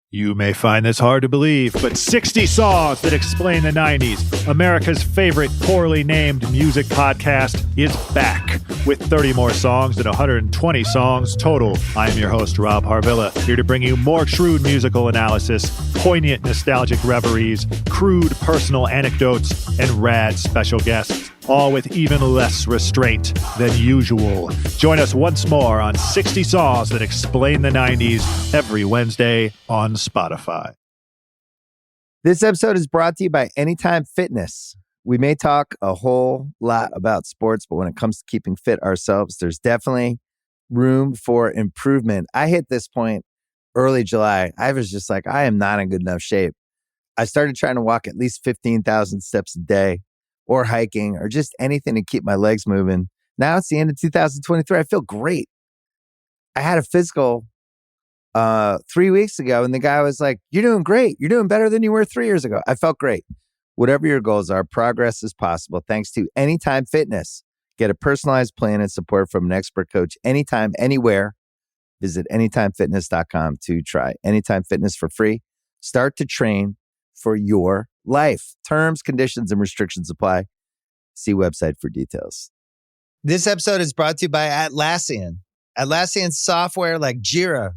You may find this hard to believe, but 60 Songs That Explain the 90s, America's favorite poorly named music podcast, is back with 30 more songs and 120 songs total. I am your host, Rob Harvilla, here to bring you more shrewd musical analysis, poignant nostalgic reveries, crude personal anecdotes, and rad special guests, all with even less restraint than usual. Join us once more on 60 Songs That Explain the 90s every Wednesday on Spotify. This episode is brought to you by Anytime Fitness. We may talk a whole lot about sports, but when it comes to keeping fit ourselves, there's definitely room for improvement. I hit this point early July. I was just like, I am not in good enough shape. I started trying to walk at least 15,000 steps a day, or hiking, or just anything to keep my legs moving. Now it's the end of 2023. I feel great. I had a physical 3 weeks ago, and the guy was like, "You're doing great. You're doing better than you were 3 years ago." I felt great. Whatever your goals are, progress is possible thanks to Anytime Fitness. Get a personalized plan and support from an expert coach anytime, anywhere. Visit anytimefitness.com to try Anytime Fitness for free. Start to train for your life. Terms, conditions, and restrictions apply. See website for details. This episode is brought to you by Atlassian. Atlassian software like Jira,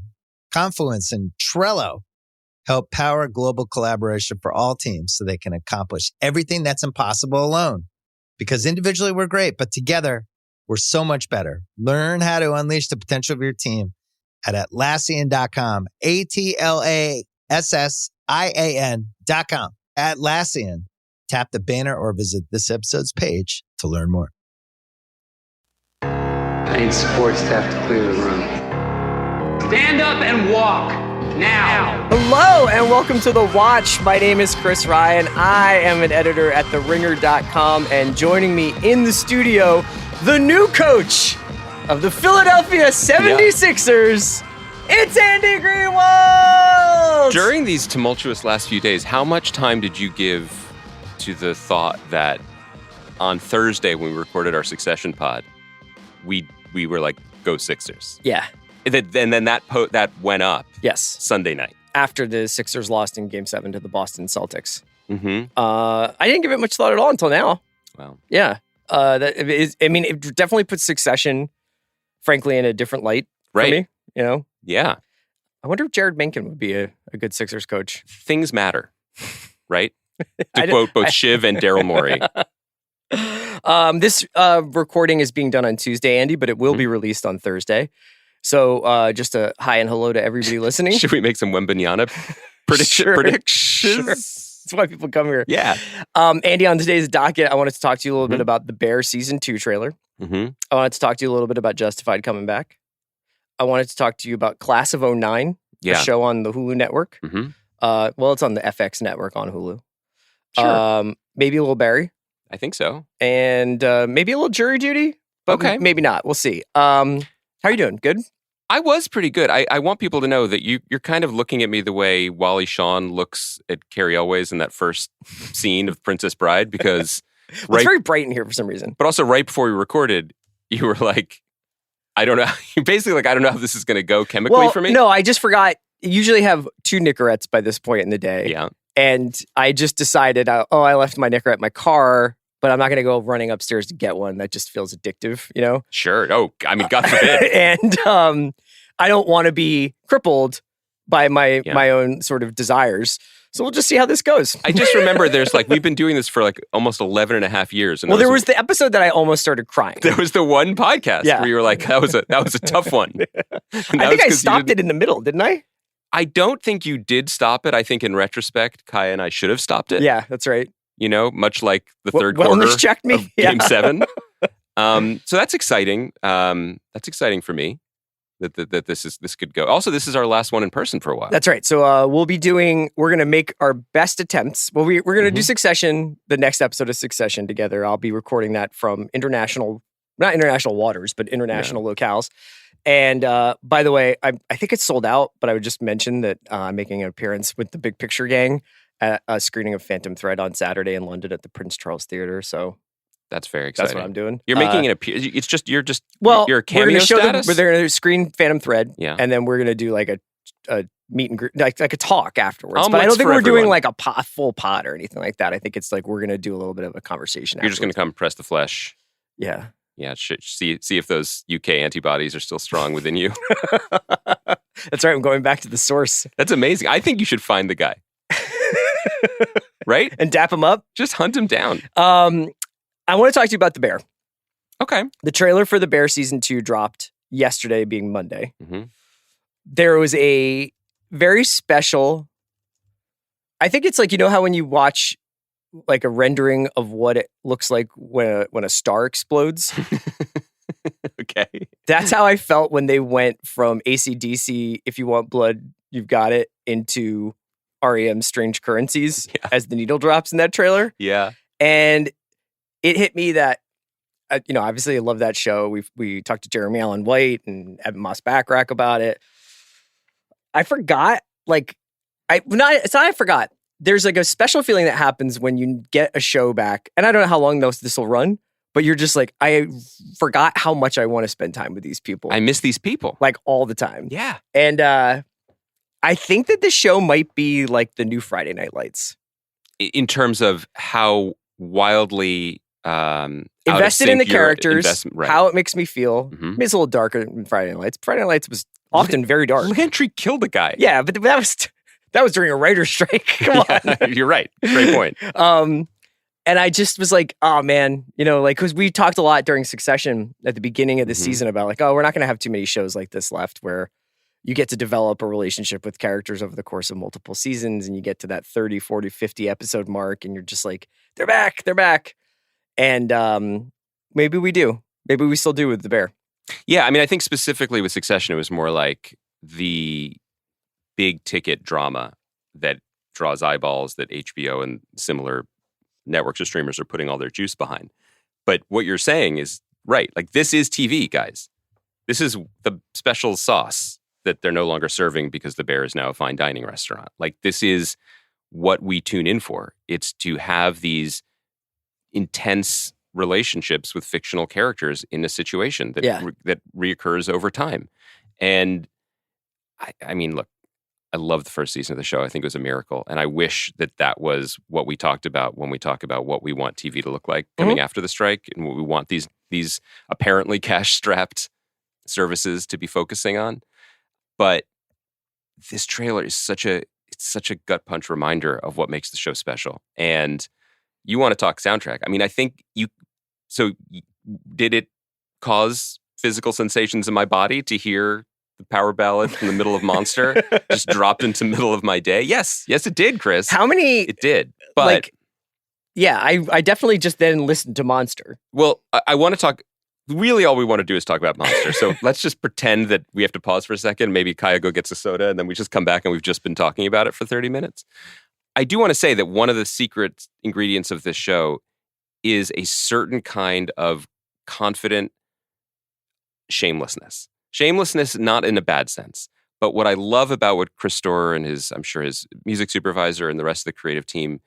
Confluence, and Trello help power global collaboration for all teams so they can accomplish everything that's impossible alone. Because individually we're great, but together we're so much better. Learn how to unleash the potential of your team at Atlassian.com. Atlassian.com. Atlassian. Tap the banner or visit this episode's page to learn more. I need sports to have to clear the room. Stand up and walk now. Hello and welcome to The Watch. My name is Chris Ryan. I am an editor at TheRinger.com, and joining me in the studio, the new coach of the Philadelphia 76ers, it's Andy Greenwald! During these tumultuous last few days, how much time did you give to the thought that on Thursday when we recorded our Succession pod, we were like, go Sixers? Yeah. And then that went up. Yes. Sunday night. After the Sixers lost in Game 7 to the Boston Celtics. Mm-hmm. I didn't give it much thought at all until now. Well. Yeah. It definitely puts Succession, frankly, in a different light for me. You know? Yeah. I wonder if Jared Mencken would be a good Sixers coach. Things matter, right? To quote both Shiv and Daryl Morey. This recording is being done on Tuesday, Andy, but it will be released on Thursday. So just a hi and hello to everybody listening. Should we make some Wembanyama predictions? Sure. That's why people come here. Yeah. Andy, on today's docket, I wanted to talk to you a little bit about the Bear Season 2 trailer. Mm-hmm. I wanted to talk to you a little bit about Justified coming back. I wanted to talk to you about Class of 09, a show on the Hulu network. Mm-hmm. Well, it's on the FX network on Hulu. Sure. Maybe a little Barry. I think so. And maybe a little Jury Duty. But okay. Maybe not. We'll see. How are you doing? Good? I was pretty good. I want people to know that you're kind of looking at me the way Wally Shawn looks at Carrie Elways in that first scene of Princess Bride, because it's very bright in here for some reason. But also right before we recorded, you were like, I don't know. You're basically like, I don't know how this is going to go chemically for me. No, I just forgot. You usually have 2 Nicorettes by this point in the day. Yeah. And I just decided, I left my Nicorette in my car, but I'm not going to go running upstairs to get one. That just feels addictive, you know? Sure. Oh, I mean, God forbid. And I don't want to be crippled by my own sort of desires. So we'll just see how this goes. I just remember we've been doing this for like almost 11 and a half years. And there was the episode that I almost started crying. There was the one podcast where you were like, that was a tough one. I think I stopped it in the middle, didn't I? I don't think you did stop it. I think in retrespect, Kaya and I should have stopped it. Yeah, that's right. You know, much like the third quarter checked me. Of Game 7. So that's exciting. That's exciting for me that this could go. Also, this is our last one in person for a while. That's right. So we're going to make our best attempts. Well, we're going to do Succession, the next episode of Succession together. I'll be recording that from not international waters, but international locales. And by the way, I think it's sold out, but I would just mention that I'm making an appearance with the Big Picture Gang at a screening of Phantom Thread on Saturday in London at the Prince Charles Theatre. So that's very exciting. That's what I'm doing. You're making an appearance. You're a cameo we're gonna status? they're going to screen Phantom Thread, yeah. And then we're going to do like a meet and greet, like a talk afterwards. But I Omelets don't think for we're doing everyone. like a full pod or anything like that. I think it's like we're going to do a little bit of a conversation. You're just going to come press the flesh. Yeah. Yeah, see if those UK antibodies are still strong within you. That's right. I'm going back to the source. That's amazing. I think you should find the guy. Right? And dap him up. Just hunt him down. I want to talk to you about The Bear. Okay. The trailer for The Bear season 2 dropped yesterday, being Monday. Mm-hmm. There was a very special, I think it's like, you know how when you watch like a rendering of what it looks like when a star explodes? Okay. That's how I felt when they went from AC/DC, If You Want Blood, You've Got It, into REM Strange Currencies as the needle drops in that trailer. Yeah. And it hit me that, obviously I love that show. We talked to Jeremy Allen White and Evan Moss Backrack about it. I forgot, I forgot. There's like a special feeling that happens when you get a show back. And I don't know how long this will run, but you're just like, I forgot how much I want to spend time with these people. I miss these people. Like all the time. Yeah. And I think that this show might be like the new Friday Night Lights. In terms of how wildly invested in the characters, right. how it makes me feel. Mhm. I mean, it's a little darker than Friday Night Lights. Friday Night Lights was often very dark. Lantry killed a guy. Yeah, but that was during a writer's strike. Come on. You're right. Great point. And I just was like, oh man, because we talked a lot during Succession at the beginning of the season about like, oh, we're not going to have too many shows like this left where you get to develop a relationship with characters over the course of multiple seasons and you get to that 30, 40, 50 episode mark and you're just like, they're back. And maybe we do. Maybe we still do with The Bear. Yeah, I mean, I think specifically with Succession, it was more like the big ticket drama that draws eyeballs that HBO and similar networks or streamers are putting all their juice behind. But what you're saying is right. Like, this is TV, guys. This is the special sauce that they're no longer serving because The Bear is now a fine dining restaurant. Like, this is what we tune in for. It's to have these intense relationships with fictional characters in a situation that that reoccurs over time. And I mean, look, I love the first season of the show. I think it was a miracle. And I wish that was what we talked about when we talk about what we want TV to look like coming after the strike and what we want these apparently cash-strapped services to be focusing on. But this trailer is such a gut punch reminder of what makes the show special. And you want to talk soundtrack. I mean, I think did it cause physical sensations in my body to hear the power ballad in the middle of Monster just dropped into the middle of my day? Yes, it did, Chris. How many? It did. But I definitely just then listened to Monster. Well, I want to talk. Really, all we want to do is talk about Monster. So let's just pretend that we have to pause for a second. Maybe Kaya go gets a soda, and then we just come back and we've just been talking about it for 30 minutes. I do want to say that one of the secret ingredients of this show is a certain kind of confident shamelessness. Shamelessness, not in a bad sense. But what I love about what Chris Storer and his music supervisor and the rest of the creative team,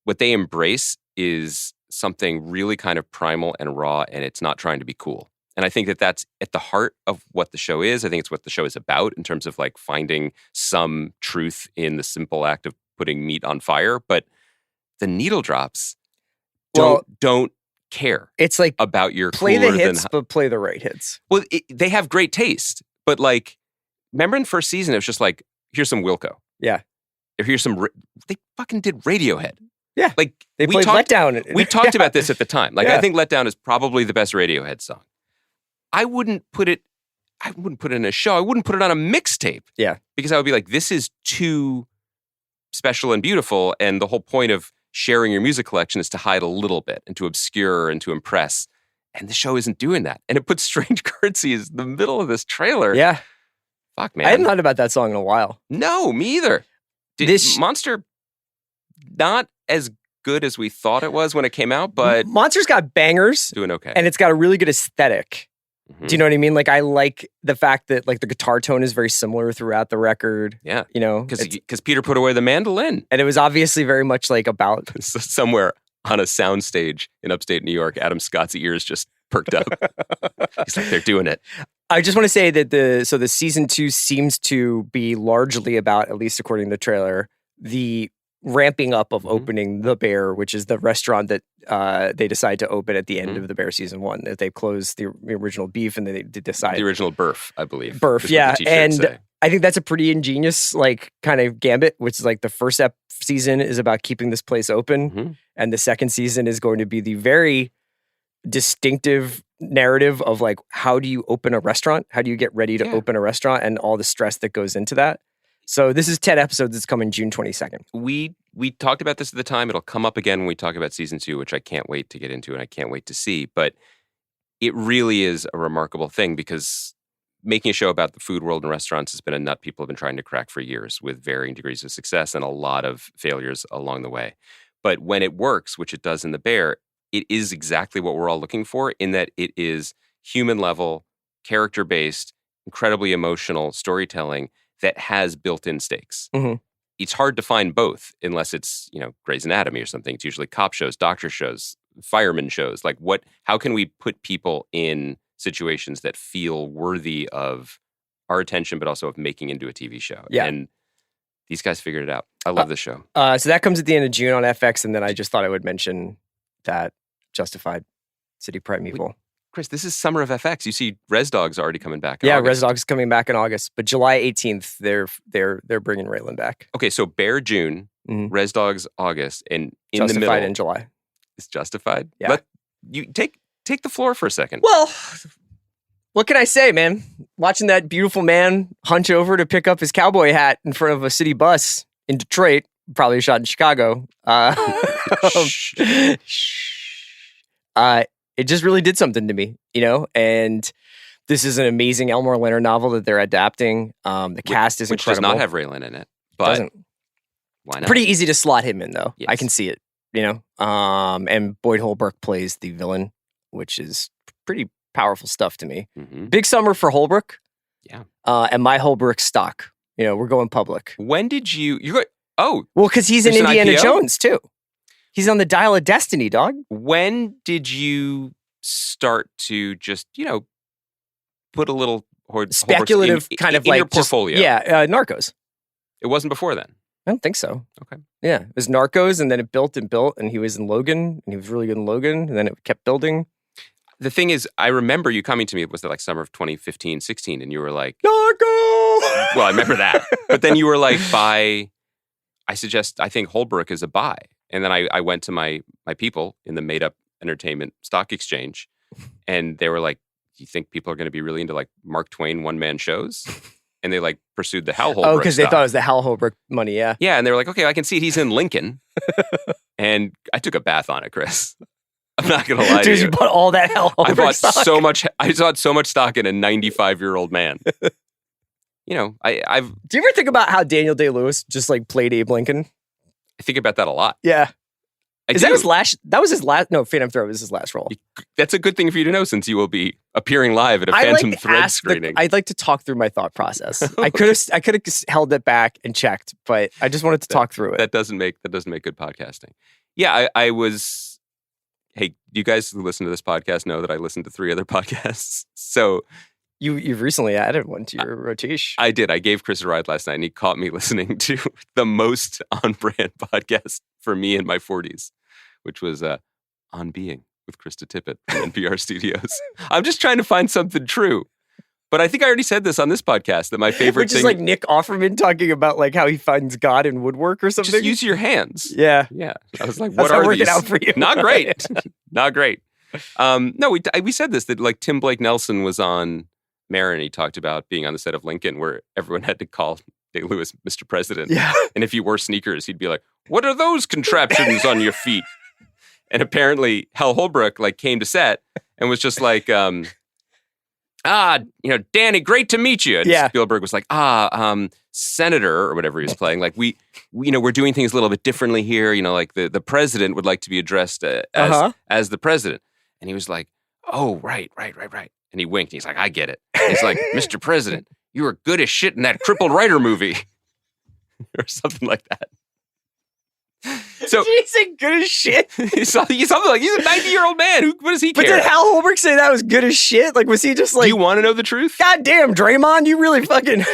what they embrace is something really kind of primal and raw, and it's not trying to be cool. And I think that that's at the heart of what the show is. I think it's what the show is about in terms of like finding some truth in the simple act of putting meat on fire. But the needle drops don't care. It's like about your play the hits, but play the right hits. Well, they have great taste, but like, remember in the first season, it was just like, here's some Wilco. Yeah. Or here's some. They fucking did Radiohead. Yeah. Like they played Letdown. We talked about this at the time. Like, I think Letdown is probably the best Radiohead song. I wouldn't put it in a show. I wouldn't put it on a mixtape. Yeah. Because I would be like, this is too special and beautiful. And the whole point of sharing your music collection is to hide a little bit and to obscure and to impress. And the show isn't doing that. And it puts Strange Currencies in the middle of this trailer. Yeah. Fuck, man. I hadn't thought about that song in a while. No, me either. Monster, not as good as we thought it was when it came out, but Monster's got bangers. Doing okay. And it's got a really good aesthetic. Mm-hmm. Do you know what I mean? Like, I like the fact that like the guitar tone is very similar throughout the record. Yeah. You know? Because Peter put away the mandolin. And it was obviously very much like about... Somewhere on a soundstage in upstate New York, Adam Scott's ears just perked up. He's like, they're doing it. I just want to say that the season 2 seems to be largely about, at least according to the trailer, the ramping up of opening the Bear, which is the restaurant that they decide to open at the end of the Bear season 1. That they closed the original Beef and they decide the original Burf, I believe. Burf, yeah, and I think that's a pretty ingenious kind of gambit. Which is the first season is about keeping this place open, and the second season is going to be the very distinctive narrative of how do you open a restaurant? How do you get ready to open a restaurant and all the stress that goes into that? So this is 10 episodes that's coming June 22nd. We talked about this at the time. It'll come up again when we talk about season 2, which I can't wait to get into and I can't wait to see. But it really is a remarkable thing because making a show about the food world and restaurants has been a nut people have been trying to crack for years with varying degrees of success and a lot of failures along the way. But when it works, which it does in The Bear, it is exactly what we're all looking for in that it is human level, character-based, incredibly emotional storytelling that has built-in stakes. It's hard to find both unless it's, Grey's Anatomy or something. It's usually cop shows, doctor shows, fireman shows. How can we put people in situations that feel worthy of our attention, but also of making into a TV show? Yeah. And these guys figured it out. I love this show. So that comes at the end of June on FX, and then I just thought I would mention that Justified, City Primeval. Chris, this is summer of FX. You see Res Dog's already coming back in Yeah, August. Res Dog's coming back in August, but July 18th, they're bringing Raylan back. Okay, so Bear June, Res Dog's August, and in Justified the middle in July. is Justified. Yeah. Let you take the floor for a second. Well, what can I say, man? Watching that beautiful man hunch over to pick up his cowboy hat in front of a city bus in Detroit, probably shot in Chicago. It just really did something to me, and this is an amazing Elmore Leonard novel that they're adapting. The cast is which incredible. does not have Raylan in it, but Doesn't. why not? Pretty easy to slot him in, though. Yes. I can see it, and Boyd Holbrook plays the villain, which is pretty powerful stuff to me. Big summer for Holbrook. Yeah. And my Holbrook stock. We're going public. When did you're going, well, because he's in There's an Indiana IPO? Jones, too. He's on the Dial of Destiny, dog. when did you start to just, put a little Speculative in, kind of in your portfolio? Narcos. It wasn't before then. I don't think so. Okay. Yeah, it was Narcos, and then it built, and he was in Logan, and he was really good in Logan, and then it kept building. The thing is, I remember you coming to me, was it summer of 2015, 16, and you were like, Narcos! well, I remember that. But then you were like, I think Holbrook is a buy. And then I went to my people in the Made Up Entertainment Stock Exchange, and they were like, do you think people are going to be really into Mark Twain one-man shows? And they pursued the Hal Holbrook because they stock. thought it was the Hal Holbrook money, yeah. Yeah, and they were like, okay, I can see it. He's in Lincoln. And I took a bath on it, Chris. I'm not going to lie to Dude, you. you bought all that Hal Holbrook I bought stock? so much. I bought so much stock in a 95-year-old man. I've Do you ever think about how Daniel Day-Lewis just played Abe Lincoln? I think about that a lot. Yeah. I Is do. that his last? That was his last. No, Phantom Thread was his last role. That's a good thing for you to know, since you will be appearing live at a Phantom Thread screening. I'd like to talk through my thought process. I could have held it back and checked, but I just wanted to talk through it. That doesn't make good podcasting. Yeah, I was. Hey, you guys who listen to this podcast know that I listen to 3 other podcasts. So You've recently added one to your rotation. I did. I gave Chris a ride last night, and he caught me listening to the most on-brand podcast for me in my 40s, which was On Being with Krista Tippett at NPR Studios. I'm just trying to find something true. But I think I already said this on this podcast, that my favorite Which thing... is like Nick Offerman talking about how he finds God in woodwork or something. Just use your hands. Yeah. Yeah. I was like, That's what not are working these? out for you. Not great. Not great. No, we said this, that Tim Blake Nelson was on Marin. He talked about being on the set of Lincoln, where everyone had to call Day-Lewis Mr. President. Yeah. And if he wore sneakers, he'd be like, what are those contraptions on your feet? And apparently Hal Holbrook came to set and was just like, Danny, great to meet you. And Yeah. Spielberg was like, Senator, or whatever he was playing. We're doing things a little bit differently here. The president would like to be addressed as the president. And he was like, oh, right. And he winked. He's like, I get it. He's like, Mr. President, you were good as shit in that Crippled Writer movie. Or something like that. So Did he say good as shit? he's something like he's a 90-year-old man. What does he care? But did Hal Holbrook say that was good as shit? Like, was he just like, Do you want to know the truth? God damn, Draymond, you really fucking...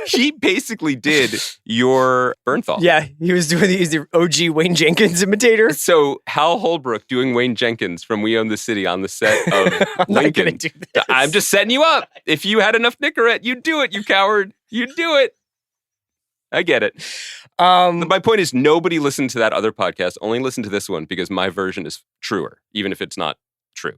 He basically did your Bernthal. Yeah, he was doing the OG Wayne Jenkins imitator. So Hal Holbrook doing Wayne Jenkins from We Own the City on the set of I'm not gonna Lincoln. do this. I'm just setting you up. If you had enough Nicorette, you'd do it, you coward. You'd do it. I get it. My point is nobody listened to that other podcast. Only listen to this one because my version is truer, even if it's not true.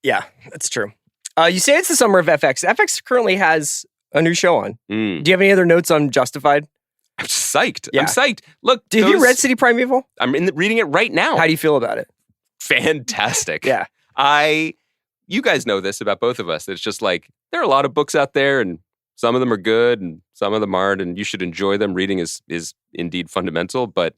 Yeah, that's true. You say it's the summer of FX. FX currently has a new show on. Do you have any other notes on Justified? I'm psyched. Yeah. I'm psyched. Look, Have you read City Primeval? I'm reading it right now. How do you feel about it? Fantastic. Yeah. You guys know this about both of us. It's just like there are a lot of books out there, and some of them are good, and some of them aren't, and you should enjoy them. Reading is indeed fundamental, but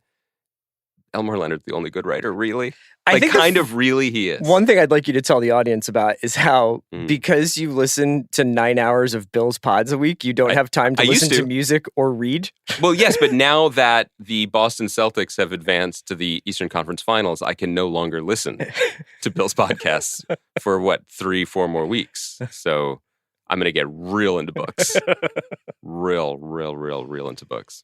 Elmore Leonard's the only good writer, really. I think really he is. One thing I'd like you to tell the audience about is how, because you listen to 9 hours of Bill's pods a week, you don't have time to listen to music or read. Well, yes, but now that the Boston Celtics have advanced to the Eastern Conference Finals, I can no longer listen to Bill's podcasts for 3-4 more weeks. So I'm going to get real into books. real into books.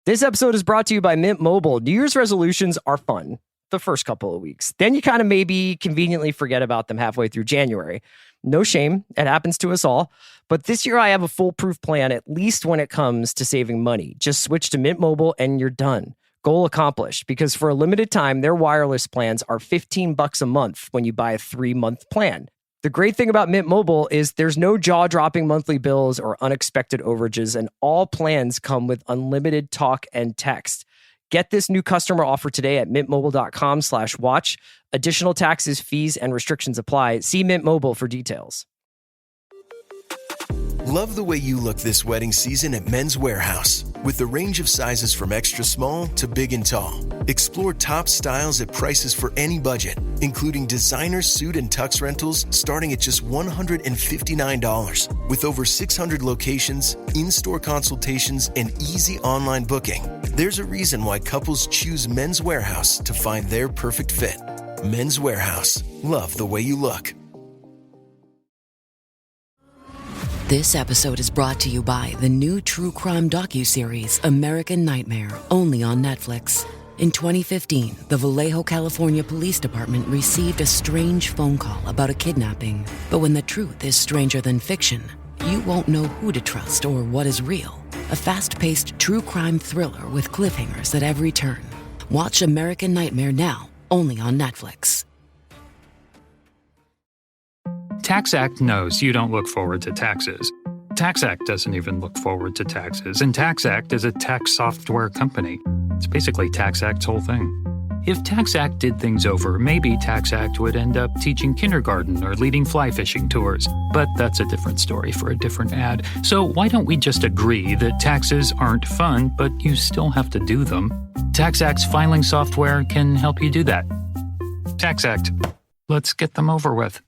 This episode is brought to you by Mint Mobile. New Year's resolutions are fun the first couple of weeks. Then you kind of maybe conveniently forget about them halfway through January. No shame. It happens to us all. But this year I have a foolproof plan, at least when it comes to saving money. Just switch to Mint Mobile and you're done. Goal accomplished, because for a limited time, their wireless plans are $15 a month when you buy a 3-month plan. The great thing about Mint Mobile is there's no jaw-dropping monthly bills or unexpected overages, and all plans come with unlimited talk and text. Get this new customer offer today at mintmobile.com/watch. Additional taxes, fees, and restrictions apply. See Mint Mobile for details. Love the way you look this wedding season at Men's Warehouse. With the range of sizes from extra small to big and tall. Explore top styles at prices for any budget, including designer suit and tux rentals starting at just $159. With over 600 locations, in-store consultations, and easy online booking, there's a reason why couples choose Men's Warehouse to find their perfect fit. Men's Warehouse. Love the way you look. This episode is brought to you by the new true crime docuseries American Nightmare, only on Netflix. In 2015, the Vallejo, California Police Department received a strange phone call about a kidnapping. But when the truth is stranger than fiction, you won't know who to trust or what is real. A fast-paced true crime thriller with cliffhangers at every turn. Watch American Nightmare now, only on Netflix. TaxAct knows you don't look forward to taxes. TaxAct doesn't even look forward to taxes, and TaxAct is a tax software company. It's basically TaxAct's whole thing. If TaxAct did things over, maybe TaxAct would end up teaching kindergarten or leading fly fishing tours. But that's a different story for a different ad. So why don't we just agree that taxes aren't fun, but you still have to do them? TaxAct's filing software can help you do that. TaxAct. Let's get them over with.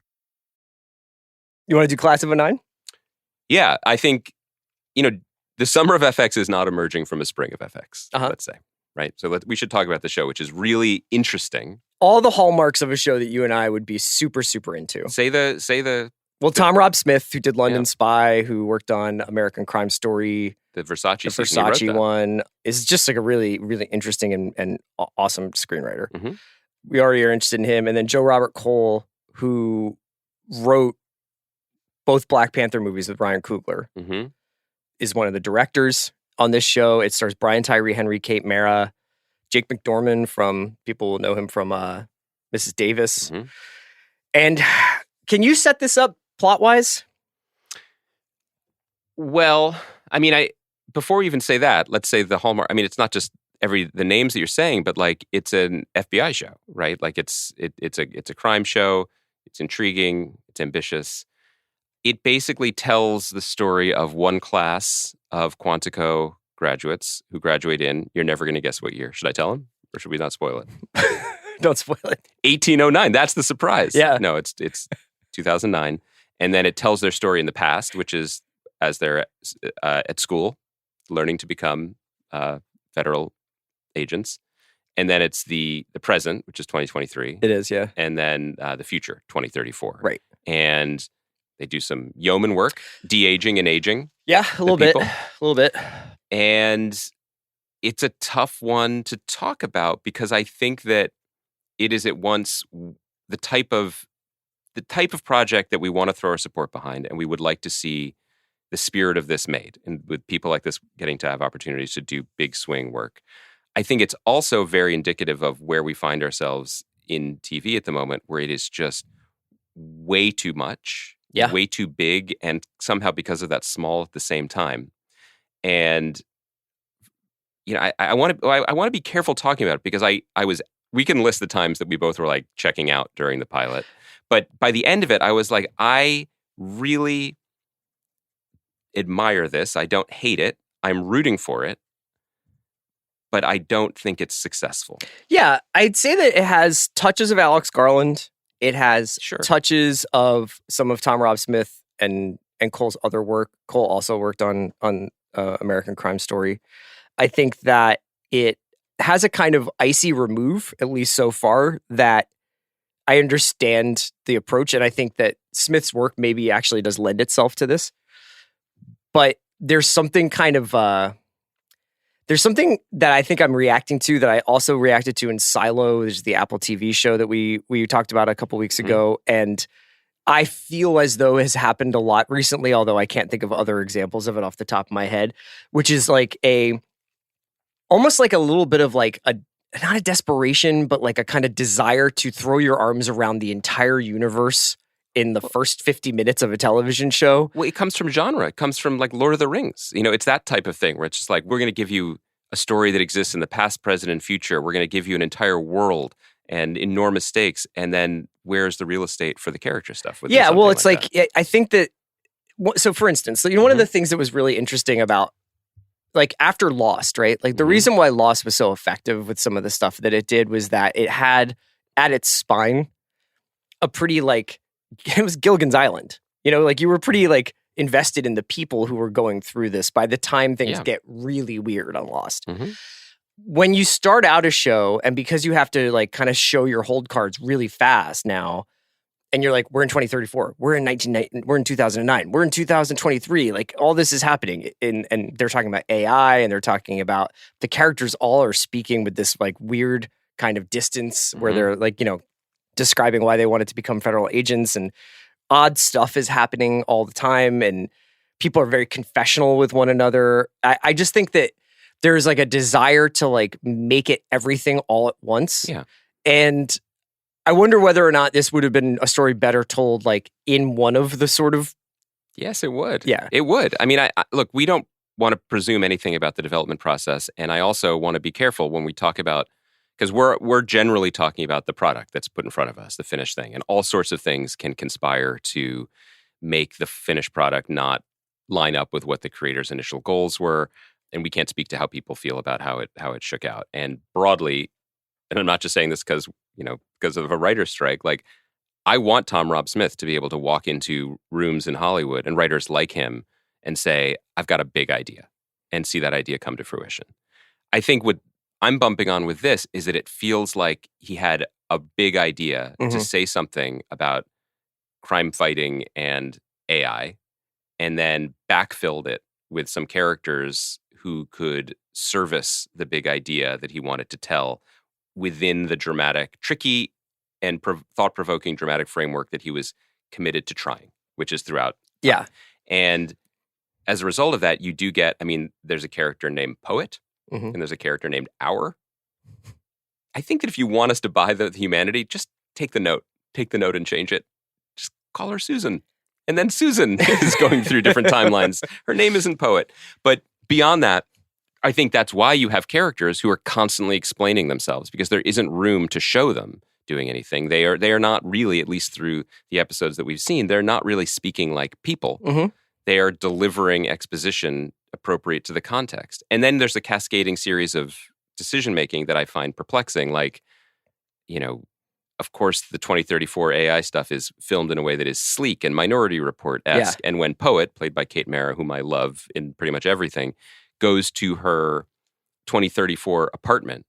You want to do Class of '09? Yeah, I think, the summer of FX is not emerging from a spring of FX, let's say, right? So we should talk about the show, which is really interesting. All the hallmarks of a show that you and I would be super, super into. Say the. Well, Tom Rob Smith, who did London Spy, who worked on American Crime Story. The Versace one is just like a really, really interesting and awesome screenwriter. Mm-hmm. We already are interested in him. And then Joe Robert Cole, who wrote both Black Panther movies with Ryan Coogler, is one of the directors on this show. It stars Bryan, Tyree, Henry, Kate Mara, Jake McDorman people will know him from Mrs. Davis. Mm-hmm. And can you set this up plot-wise? Well, before we even say that, let's say the hallmark. It's not just the names that you're saying, but like it's an FBI show, right? Like it's a crime show. It's intriguing. It's ambitious. It basically tells the story of one class of Quantico graduates who graduate in, you're never going to guess what year. Should I tell him? Or should we not spoil it? Don't spoil it. 1809. That's the surprise. Yeah. No, it's 2009. And then it tells their story in the past, which is as they're at school, learning to become federal agents. And then it's the present, which is 2023. It is, yeah. And then the future, 2034. Right. And they do some yeoman work, de-aging and aging. Yeah, a little bit. And it's a tough one to talk about because I think that it is at once the type of project that we want to throw our support behind, and we would like to see the spirit of this made, and with people like this getting to have opportunities to do big swing work. I think it's also very indicative of where we find ourselves in TV at the moment, where it is just way too much, way too big, and somehow because of that small at the same time. And I want to be careful talking about it because we can list the times that we both were like checking out during the pilot. But by the end of it, I was like, I really admire this. I don't hate it. I'm rooting for it. But I don't think it's successful. Yeah, I'd say that it has touches of Alex Garland. It has touches of some of Tom Rob Smith and Cole's other work. Cole also worked on American Crime Story. I think that it has a kind of icy remove, at least so far, that I understand the approach. And I think that Smith's work maybe actually does lend itself to this. But there's something kind of... there's something that I think I'm reacting to that I also reacted to in Silo. There's the Apple TV show that we talked about a couple weeks ago. And I feel as though it has happened a lot recently, although I can't think of other examples of it off the top of my head, which is like almost like a little bit of like not a desperation, but like a kind of desire to throw your arms around the entire universe in the first 50 minutes of a television show. Well, it comes from genre. It comes from like Lord of the Rings. It's that type of thing where it's just like, we're going to give you a story that exists in the past, present, and future. We're going to give you an entire world and enormous stakes. And then where's the real estate for the character stuff? Yeah, well, it's like I think that, so for instance, one of the things that was really interesting about, like after Lost, right? Like the reason why Lost was so effective with some of the stuff that it did was that it had at its spine a pretty like, it was Gilligan's Island. Like you were pretty like invested in the people who were going through this by the time things get really weird on Lost. Mm-hmm. When you start out a show, and because you have to like kind of show your hold cards really fast now, and you're like, we're in 2034, we're in 2009, we're in 2023, like all this is happening. And they're talking about AI, and they're talking about the characters all are speaking with this like weird kind of distance where they're like, describing why they wanted to become federal agents, and odd stuff is happening all the time, and people are very confessional with one another. I just think that there's like a desire to like make it everything all at once. Yeah. And I wonder whether or not this would have been a story better told like in one of the sort of... Yes, it would. Yeah. It would. I mean, I look, we don't want to presume anything about the development process. And I also want to be careful when we talk about, because we're generally talking about the product that's put in front of us, the finished thing, and all sorts of things can conspire to make the finished product not line up with what the creator's initial goals were, and we can't speak to how people feel about how it shook out. And broadly, and I'm not just saying this because of a writer's strike, like I want Tom Rob Smith to be able to walk into rooms in Hollywood and writers like him and say, I've got a big idea, and see that idea come to fruition. I think what I'm bumping on with this is that it feels like he had a big idea to say something about crime fighting and AI, and then backfilled it with some characters who could service the big idea that he wanted to tell within the dramatic, tricky, and thought-provoking dramatic framework that he was committed to trying, which is throughout. Yeah. And as a result of that, you do get, there's a character named Poet, Mm-hmm. and there's a character named Hour. I think that if you want us to buy the humanity, just take the note and change it. Just call her Susan. And then Susan is going through different timelines. Her name isn't Poet. But beyond that, I think that's why you have characters who are constantly explaining themselves, because there isn't room to show them doing anything. They are not really, at least through the episodes that we've seen, they're not really speaking like people. Mm-hmm. They are delivering exposition appropriate to the context. And then there's a cascading series of decision-making that I find perplexing. Like, of course, the 2034 AI stuff is filmed in a way that is sleek and Minority Report-esque. Yeah. And when Poet, played by Kate Mara, whom I love in pretty much everything, goes to her 2034 apartment,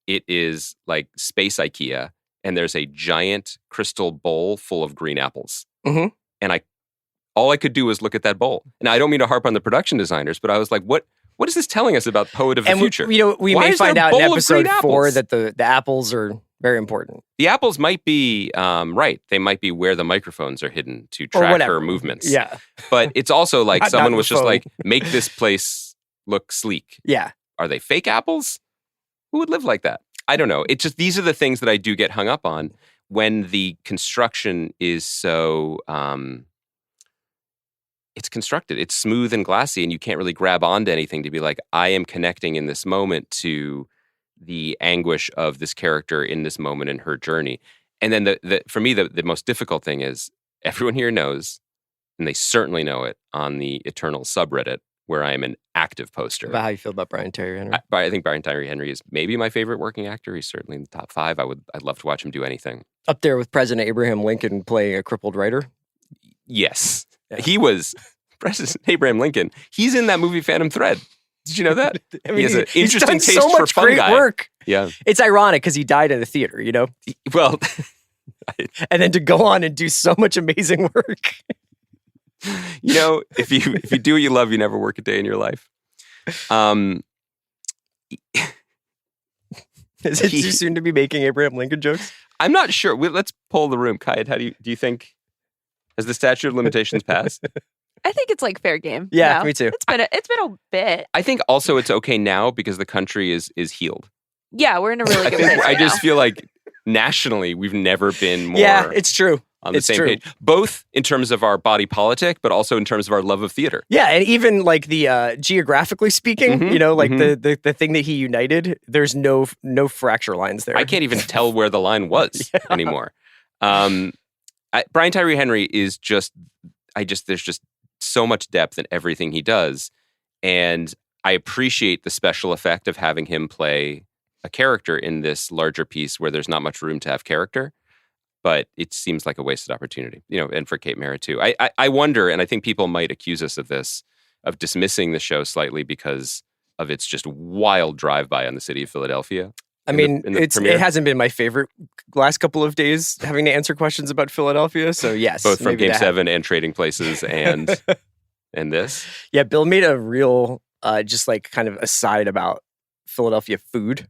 it is like space IKEA, and there's a giant crystal bowl full of green apples. Mm-hmm. And all I could do was look at that bowl. And I don't mean to harp on the production designers, but I was like, what is this telling us about Poet of the Future? We Why may is there find a out in bowl of episode green 4 apples? that the apples are very important. The apples might be right. They might be where the microphones are hidden to track her movements. Yeah. But it's also like Not someone the was just phone. like, make this place look sleek. Yeah. Are they fake apples? Who would live like that? I don't know. It's just, these are the things that I do get hung up on when the construction is so, it's constructed. It's smooth and glassy, and you can't really grab onto anything to be like, I am connecting in this moment to the anguish of this character in this moment in her journey. And then for me, the most difficult thing is everyone here knows, and they certainly know it on the Eternal subreddit, where I am an active poster. About how you feel about Bryan Tyree Henry? I think Bryan Tyree Henry is maybe my favorite working actor. He's certainly in the top 5. I'd love to watch him do anything. Up there with President Abraham Lincoln playing a crippled writer. Yes. He was President Abraham Lincoln. He's in that movie Phantom Thread. Did you know that? I mean, he has an he's interesting done taste so for much fun great guy. work. Yeah. It's ironic because he died in a theater, Well, and then to go on and do so much amazing work. if you do what you love, you never work a day in your life. Is it too soon to be making Abraham Lincoln jokes? I'm not sure. Let's poll the room. Kayed, how do you think? Has the statute of limitations passed? I think it's like fair game. Yeah, now. me too. It's been a bit. I think also it's okay now because the country is healed. Yeah, we're in a really good place. I right just now. feel like nationally we've never been more Yeah, it's true. on the It's same true. page. Both in terms of our body politic, but also in terms of our love of theater. Yeah, and even like the geographically speaking, Mhm, the thing that he united, there's no fracture lines there. I can't even tell where the line was anymore. Bryan Tyree Henry is there's just so much depth in everything he does. And I appreciate the special effect of having him play a character in this larger piece where there's not much room to have character. But it seems like a wasted opportunity, and for Kate Mara too. I wonder, and I think people might accuse us of this, of dismissing the show slightly because of its just wild drive-by on the city of Philadelphia. I mean, in the it premiere. hasn't been my favorite last couple of days having to answer questions about Philadelphia. So yes, Both from maybe Game that. 7 and Trading Places and this. Yeah, Bill made a real just like kind of aside about Philadelphia food,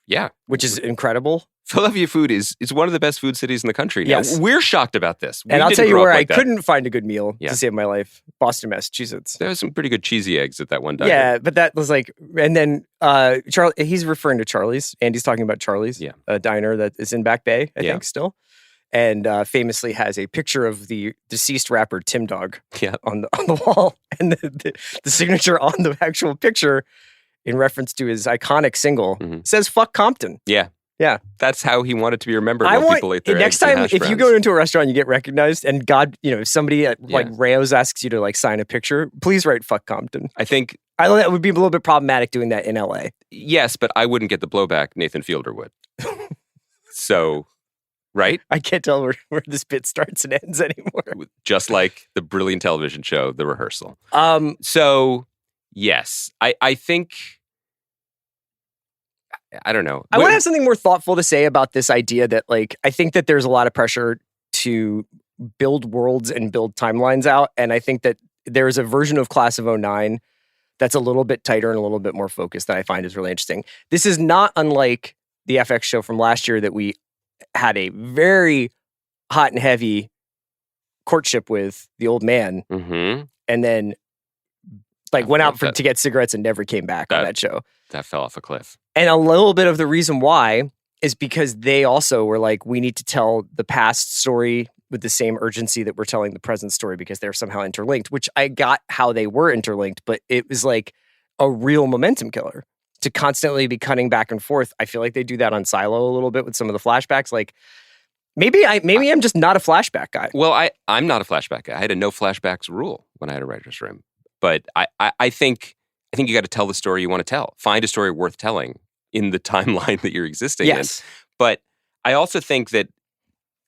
Yeah. which is incredible. Philadelphia food is one of the best food cities in the country. Now, Yes. we're shocked about this. We And I'll didn't tell you grow up where like I that. couldn't find a good meal Yeah. to save my life: Boston, Massachusetts. There was some pretty good cheesy eggs at that one diner. Yeah, but that was like, and then Charlie, he's referring to Charlie's. Andy's talking about Charlie's, Yeah. a diner that is in Back Bay, I Yeah. think, still, and famously has a picture of the deceased rapper Tim Dog Yeah. on the wall, and the signature on the actual picture, in reference to his iconic single, Mhm. says "Fuck Compton." Yeah. Yeah. That's how he wanted to be remembered I when want people ate their next eggs and time hash if you browns. go into a restaurant, you get recognized, and God, if somebody at like Yeah. Rayo's asks you to like sign a picture, please write "Fuck Compton." I think, It would be a little bit problematic doing that in LA. yes, but I wouldn't get the blowback Nathan Fielder would. So, right? I can't tell where this bit starts and ends anymore. Just like the brilliant television show, The Rehearsal. Um, So, yes, I think, I don't know. I want to have something more thoughtful to say about this idea that, like, I think that there's a lot of pressure to build worlds and build timelines out. And I think that there's a version of Class of 09 that's a little bit tighter and a little bit more focused that I find is really interesting. This is not unlike the FX show from last year that we had a very hot and heavy courtship with the old man Mhm. and then like went out That- to get cigarettes and never came back on that- that show. That fell off a cliff. And a little bit of the reason why is because they also were like, we need to tell the past story with the same urgency that we're telling the present story because they're somehow interlinked, which I got how they were interlinked, but it was like a real momentum killer to constantly be cutting back and forth. I feel like they do that on Silo a little bit with some of the flashbacks. Like maybe I'm just not a flashback guy. Well, I'm not a flashback guy. I had a no flashbacks rule when I had a writer's room. But I think you got to tell the story you want to tell. Find a story worth telling in the timeline that you're existing Yes. in. But I also think that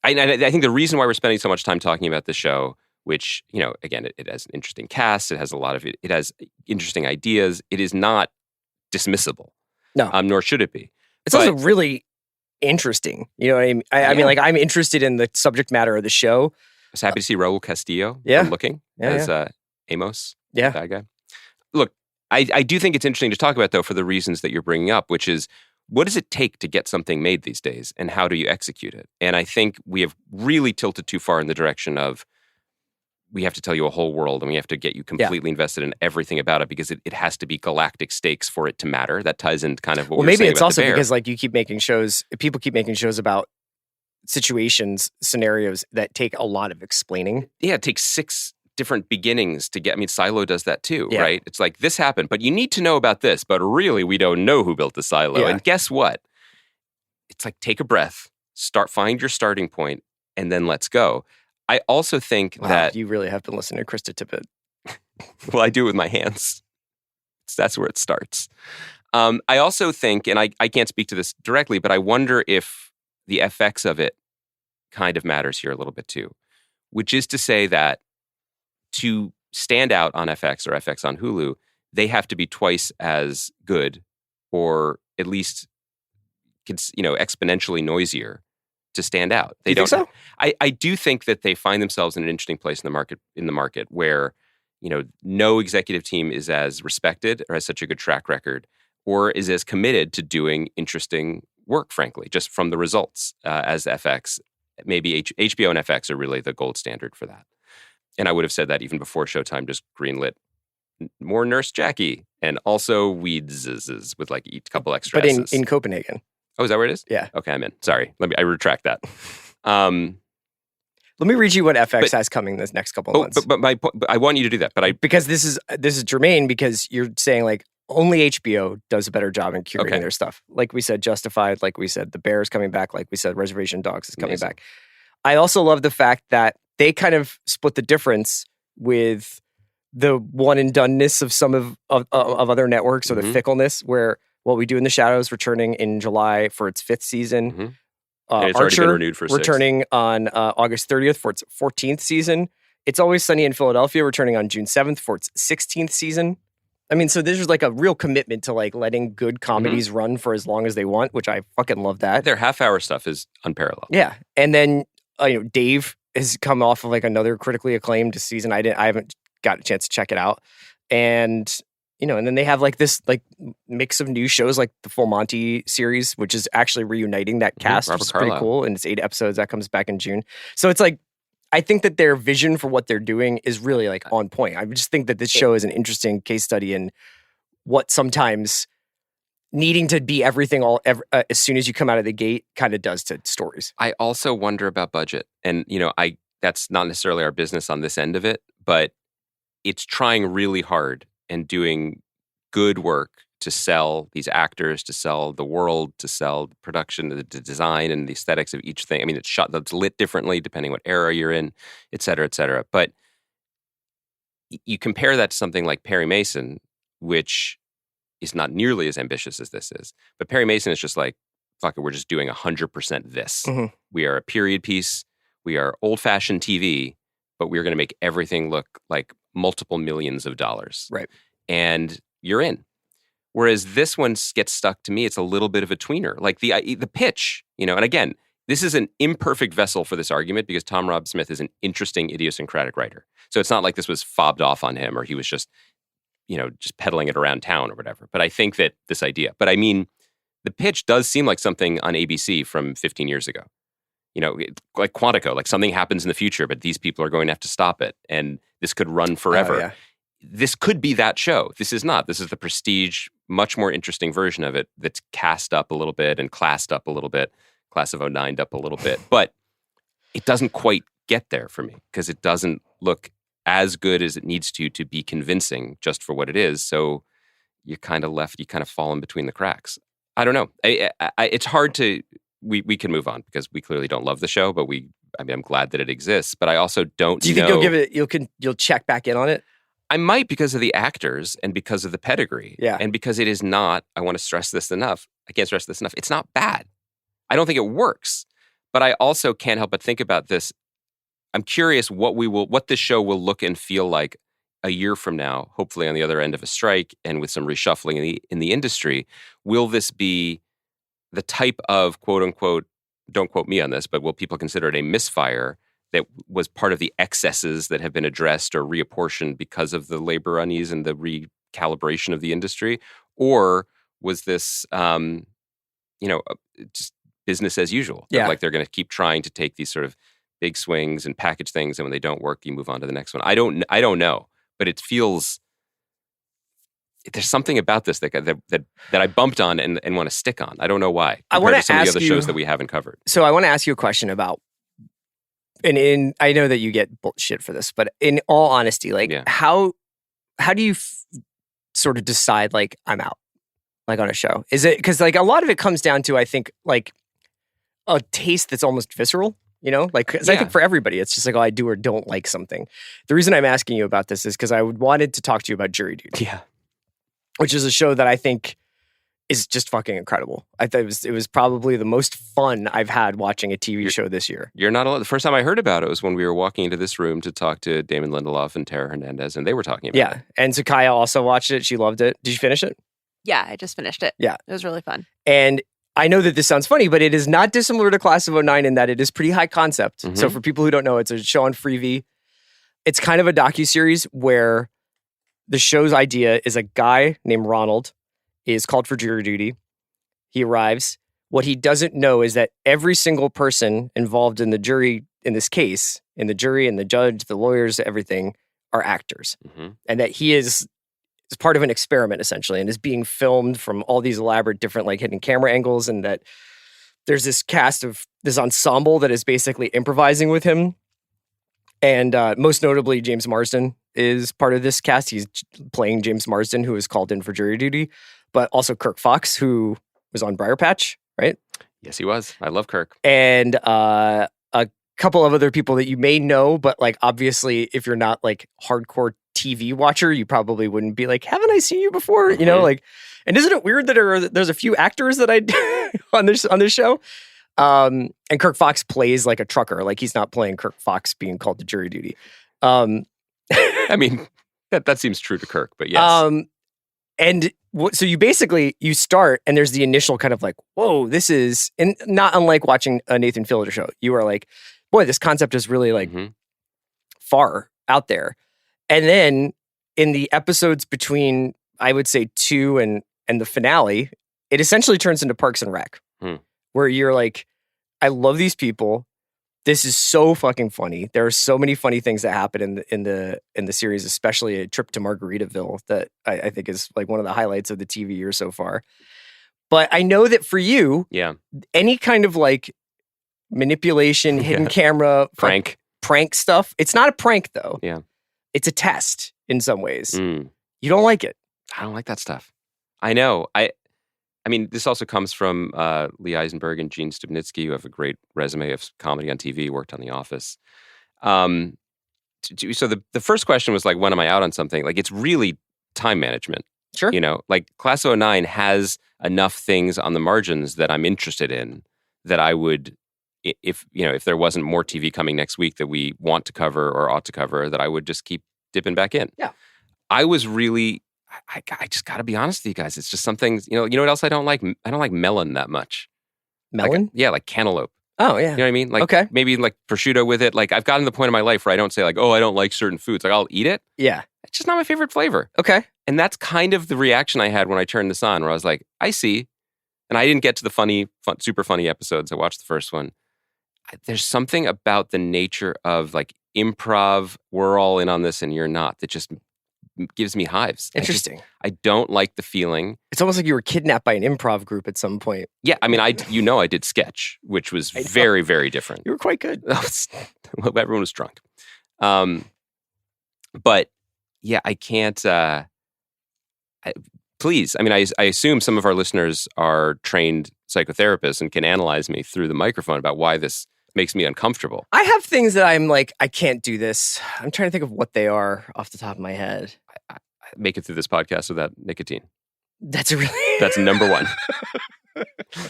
I think the reason why we're spending so much time talking about this show, which, again, it has an interesting cast, it has a lot of it has interesting ideas. It is not dismissible. No. Nor should it be. It's also really interesting. You know what I mean? I mean, like, I'm interested in the subject matter of the show. I was happy to see Raul Castillo looking as Amos, the bad guy. Look, I do think it's interesting to talk about, though, for the reasons that you're bringing up, which is, what does it take to get something made these days, and how do you execute it? And I think we have really tilted too far in the direction of, we have to tell you a whole world, and we have to get you completely invested in everything about it, because it has to be galactic stakes for it to matter. That ties into kind of what we're saying about maybe it's also The Bear. because, like, people keep making shows about situations, scenarios that take a lot of explaining. Yeah, it takes 6 different beginnings to get. I mean, silo does that too, right? It's like, this happened, but you need to know about this, but really we don't know who built the silo. And guess what? It's like, take a breath, find your starting point, and then let's go. I also think that you really have been listening to Krista Tippett. well, I do it with my hands. That's where it starts. I also think, and I can't speak to this directly, but I wonder if the FX of it kind of matters here a little bit too, which is to say that to stand out on FX or FX on Hulu, they have to be twice as good, or at least, exponentially noisier to stand out. They don't. Think so? I do think that they find themselves in an interesting place in the market where, no executive team is as respected or has such a good track record or is as committed to doing interesting work, frankly, just from the results as FX. Maybe HBO and FX are really the gold standard for that. And I would have said that even before Showtime just greenlit more Nurse Jackie and also Weeds with like a couple extra But S's. in Copenhagen. Oh, is that where it is? Yeah. Okay, I'm in. Sorry. I retract that. Let me read you what FX has coming this next couple of months. But my point, I want you to do that. But because this is germane, because you're saying, like, only HBO does a better job in curating their stuff. Like we said, Justified. Like we said, The Bear is coming back. Like we said, Reservation Dogs is coming back. I also love the fact that they kind of split the difference with the one and doneness of some of other networks, or the fickleness, where What We Do in the Shadows returning in July for its 5th season. Mm-hmm. It's already been renewed for 6. Returning on August 30th for its 14th season. It's Always Sunny in Philadelphia returning on June 7th for its 16th season. I mean, so there's like a real commitment to like letting good comedies run for as long as they want, which I fucking love that. Their half-hour stuff is unparalleled. Yeah, and then Dave has come off of like another critically acclaimed season. I haven't got a chance to check it out, and and then they have like this like mix of new shows like the Full Monty series, which is actually reuniting that cast, which is pretty cool, and it's 8 episodes that comes back in June. So it's like, I think that their vision for what they're doing is really like on point. I just think that this show is an interesting case study in what sometimes needing to be everything as soon as you come out of the gate kind of does to stories. I also wonder about budget, and that's not necessarily our business on this end of it, but it's trying really hard and doing good work to sell these actors, to sell the world, to sell the production, the design, and the aesthetics of each thing. I mean, it's lit differently depending what era you're in, et cetera, et cetera. But you compare that to something like Perry Mason, which is not nearly as ambitious as this is. But Perry Mason is just like, fuck it, we're just doing 100% this. Mm-hmm. We are a period piece. We are old-fashioned TV, but we're going to make everything look like multiple millions of dollars. Right. And you're in. Whereas this one gets stuck to me, it's a little bit of a tweener. Like the pitch, and again, this is an imperfect vessel for this argument because Tom Rob Smith is an interesting, idiosyncratic writer. So it's not like this was fobbed off on him or he was just, just peddling it around town or whatever. But I think that this idea, but I mean, the pitch does seem like something on ABC from 15 years ago. Like Quantico, like something happens in the future, but these people are going to have to stop it. And this could run forever. Yeah. This could be that show. This is not. This is the prestige, much more interesting version of it that's cast up a little bit and classed up a little bit, Class of 09'd up a little bit. But it doesn't quite get there for me because it doesn't look as good as it needs to be convincing just for what it is. So you kind of fall in between the cracks. I don't know. It's hard to... We can move on because we clearly don't love the show, but I'm glad that it exists. But I also don't. Do you think you'll check back in on it? I might because of the actors and because of the pedigree. Yeah. And because it is not, I want to stress this enough. I can't stress this enough. It's not bad. I don't think it works. But I also can't help but think about this. I'm curious what this show will look and feel like a year from now, hopefully on the other end of a strike and with some reshuffling in the industry. Will this be the type of quote unquote, don't quote me on this, but will people consider it a misfire that was part of the excesses that have been addressed or reapportioned because of the labor unease and the recalibration of the industry? Or was this, just business as usual? Yeah. Like they're going to keep trying to take these sort of big swings and package things, and when they don't work, you move on to the next one. I don't know, but it feels there's something about this that I bumped on and want to stick on. I don't know why. I want to some of the ask other you, shows that we haven't covered. So I want to ask you a question about, and I know that you get bullshit for this, but in all honesty, like how do you sort of decide like I'm out, like on a show? Is it because like a lot of it comes down to, I think, like a taste that's almost visceral, like, because I think for everybody, it's just like, oh, I do or don't like something. The reason I'm asking you about this is because I wanted to talk to you about Jury Duty. Yeah. Which is a show that I think is just fucking incredible. I thought it was probably the most fun I've had watching a TV show this year. You're not alone. The first time I heard about it was when we were walking into this room to talk to Damon Lindelof and Tara Hernandez, and they were talking about it. Yeah, and Zakaya also watched it. She loved it. Did you finish it? Yeah, I just finished it. Yeah. It was really fun. And I know that this sounds funny, but it is not dissimilar to Class of 09 in that it is pretty high concept. Mm-hmm. So for people who don't know, it's a show on Freevee. It's kind of a docuseries where the show's idea is a guy named Ronald is called for jury duty. He arrives. What he doesn't know is that every single person involved in the jury, in this case, in the jury and the judge, the lawyers, everything, are actors. Mm-hmm. And that he is part of an experiment, essentially, and is being filmed from all these elaborate different like hidden camera angles, and that there's this cast of this ensemble that is basically improvising with him. And most notably, James Marsden is part of this cast. He's playing James Marsden, who is called in for jury duty, but also Kirk Fox, who was on Briar Patch, right? Yes, he was. I love Kirk. And a couple of other people that you may know, but like obviously, if you're not like hardcore TV watcher, you probably wouldn't be like, haven't I seen you before? Mm-hmm. Like, and isn't it weird that there's a few actors that I on this show? And Kirk Fox plays like a trucker, like he's not playing Kirk Fox being called to jury duty. I mean, that seems true to Kirk, but yes. So you start and there's the initial kind of like, whoa, this is, and not unlike watching a Nathan Fielder show. You are like, boy, this concept is really like far out there. And then in the episodes between, I would say 2 and the finale, it essentially turns into Parks and Rec, where you're like, I love these people. This is so fucking funny. There are so many funny things that happen in the series, especially a trip to Margaritaville that I think is like one of the highlights of the TV year so far. But I know that for you, any kind of like manipulation, hidden camera, prank stuff, it's not a prank though. Yeah. It's a test in some ways. You don't like it. I don't like that stuff. I know. I mean, this also comes from Lee Eisenberg and Gene Stupnitsky, who have a great resume of comedy on TV, worked on The Office. So the first question was like, when am I out on something? Like, it's really time management. Sure. Like Class of 09 has enough things on the margins that I'm interested in that I would, if there wasn't more TV coming next week that we want to cover or ought to cover, that I would just keep dipping back in. Yeah. I was really... I just got to be honest with you guys. It's just something, you know what else I don't like? I don't like melon that much. Melon? Like cantaloupe. Oh, yeah. You know what I mean? Like, okay. Maybe like prosciutto with it. Like, I've gotten to the point in my life where I don't say like, oh, I don't like certain foods. Like, I'll eat it. Yeah. It's just not my favorite flavor. Okay. And that's kind of the reaction I had when I turned this on, where I was like, I see. And I didn't get to the super funny episodes. I watched the first one. There's something about the nature of like improv, we're all in on this and you're not, that just gives me hives. Interesting. I don't like the feeling. It's almost like you were kidnapped by an improv group at some point. Yeah, I mean, I did sketch, which was very, very different. You were quite good. Everyone was drunk. But yeah, I can't. Please, I mean, I assume some of our listeners are trained psychotherapists and can analyze me through the microphone about why this makes me uncomfortable. I have things that I'm like, I can't do this. I'm trying to think of what they are off the top of my head. I make it through this podcast without nicotine. That's number one.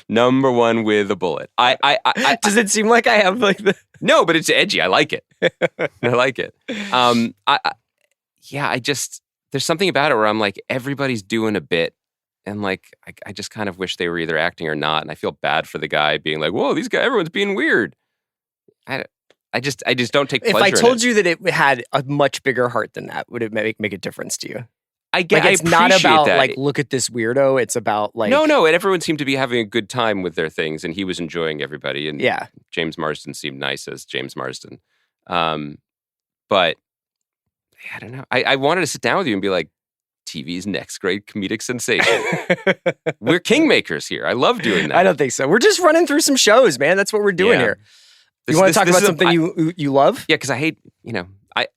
Number one with a bullet. Does it seem like I have like the... No, but it's edgy. I like it. I like it. There's something about it where I'm like, everybody's doing a bit And like, I just kind of wish they were either acting or not. And I feel bad for the guy being like, whoa, these guys, everyone's being weird. I just don't take pleasure in it. If I told you that it had a much bigger heart than that, would it make a difference to you? It's not about that. like, look at this weirdo. It's about like... No, and everyone seemed to be having a good time with their things, and he was enjoying everybody. And yeah. James Marsden seemed nice as James Marsden. But I don't know. I wanted to sit down with you and be like, TV's next great comedic sensation. We're kingmakers here. I love doing that. I don't think so. We're just running through some shows, man. That's what we're doing here. You want to talk about something you love? Yeah, because I hate,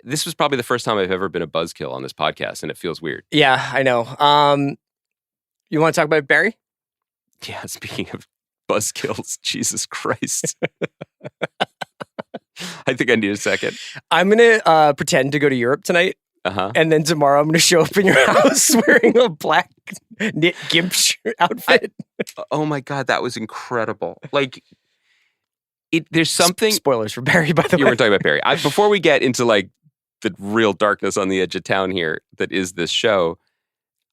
this was probably the first time I've ever been a buzzkill on this podcast, and it feels weird. Yeah, I know. You want to talk about Barry? Yeah, speaking of buzzkills, Jesus Christ. I think I need a second. I'm going to pretend to go to Europe tonight. And then tomorrow I'm going to show up in your house wearing a black knit gimp outfit. Oh my God, that was incredible. Like, there's something... Spoilers for Barry, by the way. You weren't talking about Barry. Before we get into like the real darkness on the edge of town here that is this show,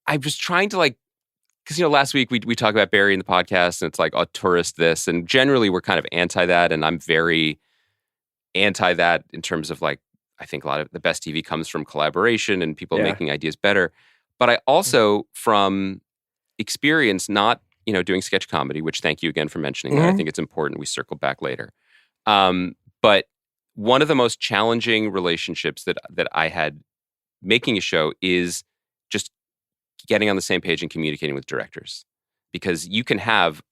I was trying to like... Because, last week we talked about Barry in the podcast, and it's like, oh, tourist this. And generally we're kind of anti that, and I'm very anti that in terms of like, I think a lot of the best TV comes from collaboration and people making ideas better. But I also, from experience, not, doing sketch comedy, which thank you again for mentioning that. I think it's important. We circle back later. But one of the most challenging relationships that I had making a show is just getting on the same page and communicating with directors. Because you can have,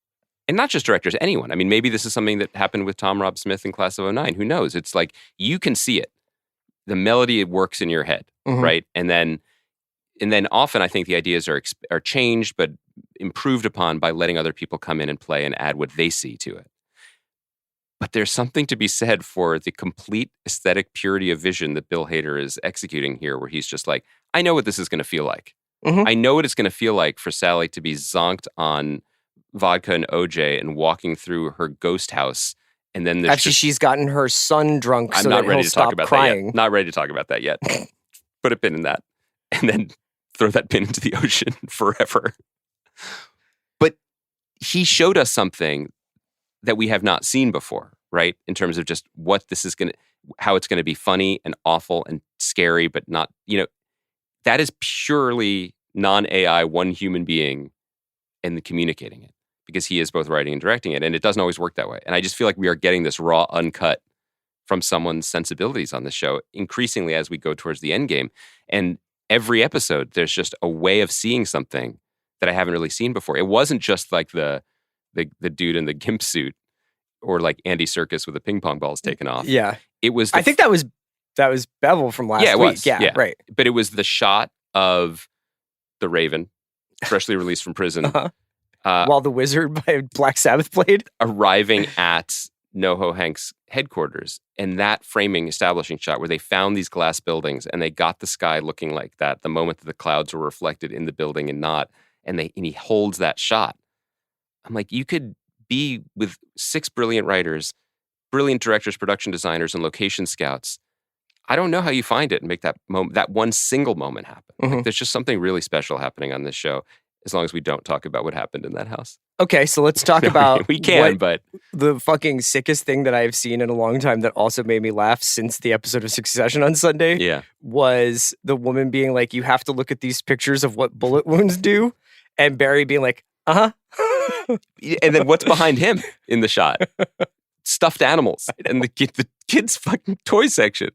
and not just directors, anyone. I mean, maybe this is something that happened with Tom Rob Smith in Class of 09. Who knows? It's like, you can see it. The melody works in your head, right? And then often I think the ideas are changed, but improved upon by letting other people come in and play and add what they see to it. But there's something to be said for the complete aesthetic purity of vision that Bill Hader is executing here, where he's just like, I know what this is going to feel like. I know what it's going to feel like for Sally to be zonked on vodka and OJ and walking through her ghost house. And then actually, she's gotten her son drunk so that he'll stop crying. Not ready to talk about that yet. Put a pin in that. And then throw that pin into the ocean forever. But he showed us something that we have not seen before, right? In terms of just what this is how it's going to be funny and awful and scary, but not, that is purely non-AI, one human being and communicating it. Because he is both writing and directing it. And it doesn't always work that way. And I just feel like we are getting this raw, uncut from someone's sensibilities on this show, increasingly as we go towards the end game. And every episode, there's just a way of seeing something that I haven't really seen before. It wasn't just like the dude in the gimp suit or like Andy Serkis with the ping pong balls taken off. Yeah. It was... I think that was Bevel from last week. It was. Yeah, right. But it was the shot of the Raven, freshly released from prison, While the Wizard by Black Sabbath played, arriving at NoHo Hank's headquarters, and that framing establishing shot where they found these glass buildings and they got the sky looking like that the moment that the clouds were reflected in the building and not, and he holds that shot. I'm like, you could be with 6 brilliant writers, brilliant directors, production designers, and location scouts. I don't know how you find it and make that moment, that one single moment happen. Like, there's just something really special happening on this show. As long as we don't talk about what happened in that house. Okay, so let's talk about we can, but the fucking sickest thing that I've seen in a long time that also made me laugh since the episode of Succession on Sunday was the woman being like, you have to look at these pictures of what bullet wounds do, and Barry being like, and then what's behind him in the shot? Stuffed animals and the kids' fucking toy section.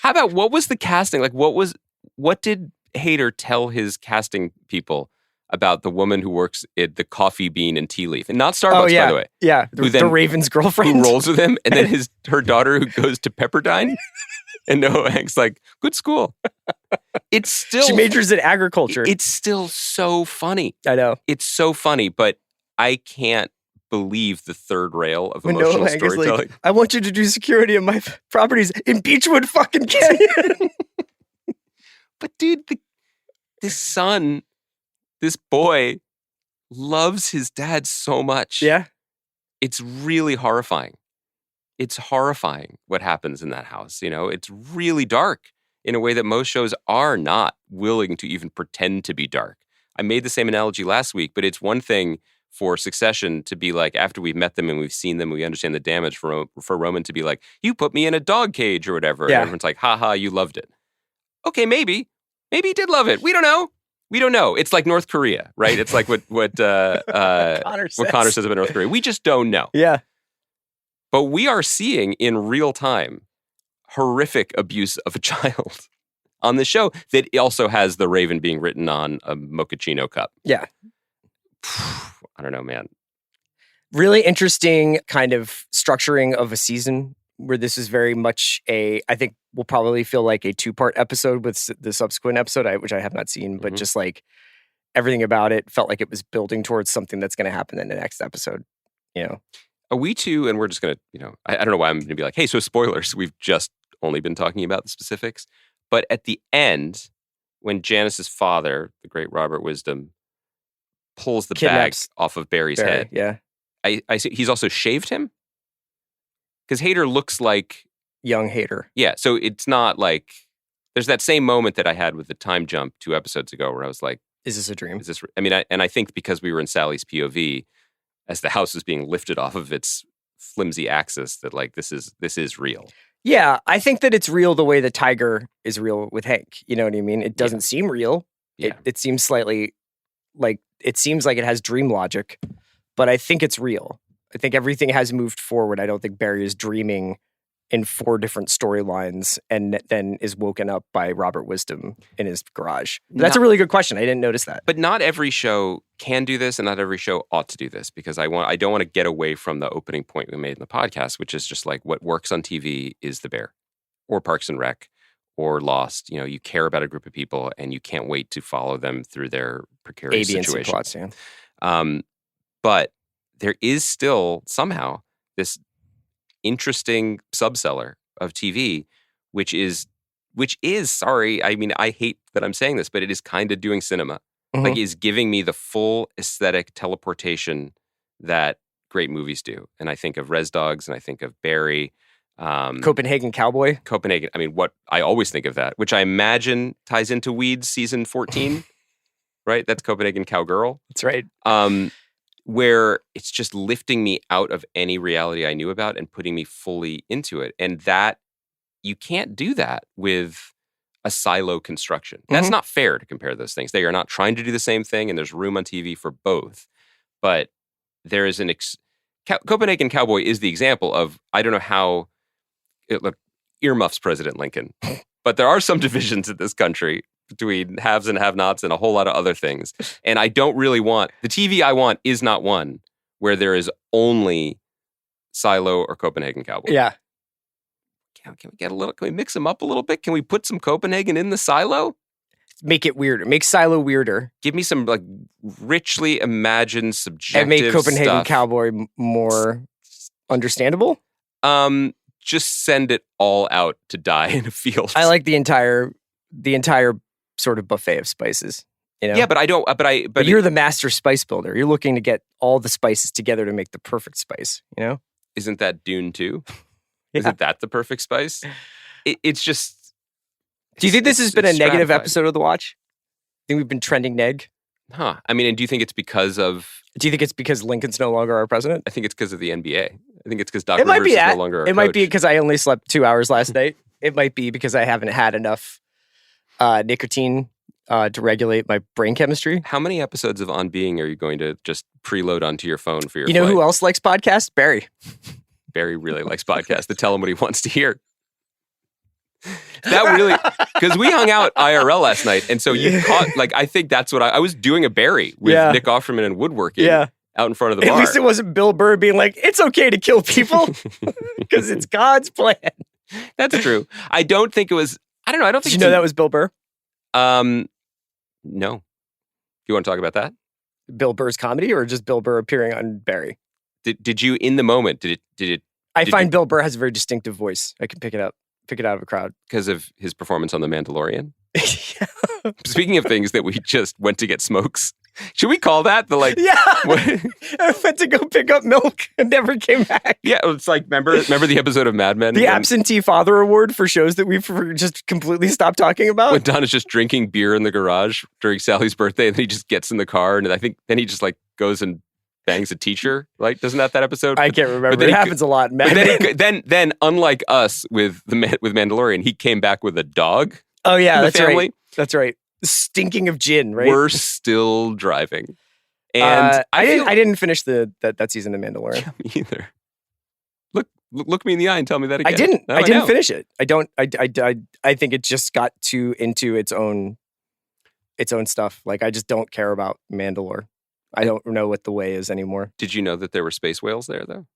How about, what was the casting? Like, what did Hader tell his casting people about the woman who works at the Coffee Bean and Tea Leaf, and not Starbucks, by the way. Yeah, the Raven's girlfriend who rolls with him, and then her daughter who goes to Pepperdine, and NoHo Hank's like, good school. It's still she majors in agriculture. It's still so funny. I know it's so funny, but I can't believe the third rail of emotional storytelling. Like, I want you to do security in my properties in Beechwood fucking Canyon. But dude, this boy loves his dad so much. Yeah. It's really horrifying. It's horrifying what happens in that house. It's really dark in a way that most shows are not willing to even pretend to be dark. I made the same analogy last week, but it's one thing for Succession to be like, after we've met them and we've seen them, we understand the damage for Roman to be like, you put me in a dog cage or whatever. Yeah. And everyone's like, haha, you loved it. Okay, maybe he did love it. We don't know. It's like North Korea, right? It's like what Connor says about North Korea. We just don't know. Yeah. But we are seeing in real time horrific abuse of a child on the show that also has the Raven being written on a mochaccino cup. Yeah. I don't know, man. Really interesting kind of structuring of a season where this is very much I think will probably feel like a 2-part episode with the subsequent episode, which I have not seen, but just like everything about it felt like it was building towards something that's going to happen in the next episode, you know? Are we too, and we're just going to, I don't know why I'm going to be like, hey, so spoilers. We've just only been talking about the specifics. But at the end, when Janice's father, the great Robert Wisdom, pulls the Kidnaps bag off of Barry's head, Yeah. I see he's also shaved him? Because Hader looks like... Young Hader. Yeah, so it's not like... There's that same moment that I had with the time jump 2 episodes ago where I was like... Is this a dream? Is this? I mean, I think because we were in Sally's POV, as the house is being lifted off of its flimsy axis, that like this is real. Yeah, I think that it's real the way the tiger is real with Hank. You know what I mean? It doesn't seem real. Yeah. It seems slightly like it seems like it has dream logic, but I think it's real. I think everything has moved forward. I don't think Barry is dreaming in 4 different storylines and then is woken up by Robert Wisdom in his garage. But that's a really good question. I didn't notice that. But not every show can do this, and not every show ought to do this, because I don't want to get away from the opening point we made in the podcast, which is just like what works on TV is The Bear or Parks and Rec or Lost. You know, you care about a group of people and you can't wait to follow them through their precarious situation. Plots, yeah. But there is still somehow this interesting subseller of TV, which is sorry, I mean, I hate that I'm saying this, but it is kind of doing cinema. Like, is giving me the full aesthetic teleportation that great movies do. And I think of Res Dogs and I think of Barry. Copenhagen Cowboy. I mean, what I always think of that, which I imagine ties into Weeds season 14, right? That's Copenhagen Cowgirl. That's right. Where it's just lifting me out of any reality I knew about and putting me fully into it. And that, you can't do that with a silo construction. That's not fair to compare those things. They are not trying to do the same thing, and there's room on TV for both. But there is Copenhagen Cowboy is the example of, I don't know how, look, earmuffs President Lincoln, but there are some divisions in this country between haves and have-nots and a whole lot of other things. And I don't really want, the TV I want is not one where there is only Silo or Copenhagen Cowboy. Yeah. Can we mix them up a little bit? Can we put some Copenhagen in the Silo? Make it weirder. Make Silo weirder. Give me some like richly imagined subjective and make Copenhagen stuff. Cowboy more understandable? Just send it all out to die in a field. I like the entire sort of buffet of spices. You know? Yeah, but I don't. But you're the master spice builder. You're looking to get all the spices together to make the perfect spice. You know? Isn't that Dune 2? Yeah. Isn't that the perfect spice? It's just. Do you think this has been a negative episode of The Watch? Think we've been trending neg? Huh. I mean, and do you think it's because of? Do you think it's because Lincoln's no longer our president? I think it's because of the NBA. I think it's because Doc It might Rivers be is that. no longer our It might coach. be because I only slept 2 hours last night. It might be because I haven't had enough nicotine to regulate my brain chemistry. How many episodes of On Being are you going to just preload onto your phone for your You know flight? who else likes podcasts? Barry. Barry really likes podcasts to tell him what he wants to hear. That really, because we hung out IRL last night, and so you caught, like, I think that's what I was doing a Barry with Nick Offerman and woodworking out in front of the bar. At least it wasn't Bill Burr being like, it's okay to kill people because it's God's plan. That's true. I don't think it was, I don't know. I don't think Did you know that was Bill Burr? No. Do you want to talk about that? Bill Burr's comedy or just Bill Burr appearing on Barry? Did you, in the moment, did it? I find Bill Burr has a very distinctive voice. I can pick it out of a crowd. Because of his performance on The Mandalorian? Speaking of things that we just went to get smokes Should we call that the like? Yeah. I went to go pick up milk and never came back. Yeah, it's like remember the episode of Mad Men? The absentee father award for shows that we've just completely stopped talking about. When Don is just drinking beer in the garage during Sally's birthday, and then he just gets in the car, and I think then he just like goes and bangs a teacher. Like, isn't that episode? I can't remember. It happens a lot. But then unlike us with Mandalorian, he came back with a dog. Oh yeah, that's family. Right. That's right. Stinking of gin, right? We're still driving, and I didn't finish that season of Mandalorian. Yeah, me either. Look me in the eye and tell me that again. I didn't. I didn't finish it. I don't. I think it just got too into its own stuff. Like I just don't care about Mandalore. I don't know what the way is anymore. Did you know that there were space whales there though?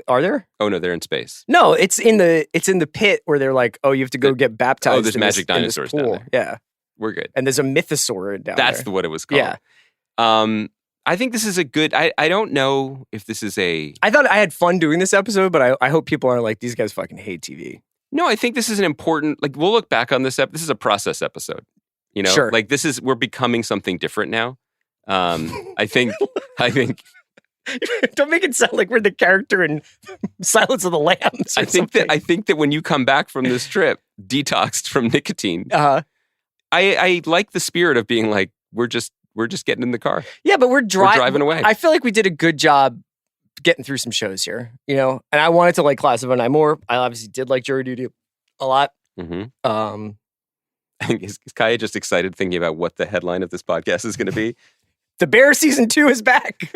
Are there? Oh no, they're in space. No, it's in the pit where they're like, oh, you have to go get baptized. Oh, there's magic dinosaurs down there. Yeah. We're good. And there's a mythosaur down That's there. what it was called. Yeah. I think this is a good... I don't know if this is a... I thought I had fun doing this episode, but I hope people aren't like, these guys fucking hate TV. No, I think this is an important... Like, we'll look back on this episode. This is a process episode. You know? Sure. Like, we're becoming something different now. I think... Don't make it sound like we're the character in Silence of the Lambs. I think that when you come back from this trip, detoxed from nicotine... I like the spirit of being like, we're just getting in the car. Yeah, but we're driving away. I feel like we did a good job getting through some shows here, you know? And I wanted to like Class of 09 more. I obviously did like Jury Duty a lot. Mm-hmm. Is Kaya just excited thinking about what the headline of this podcast is going to be? The Bear Season 2 is back.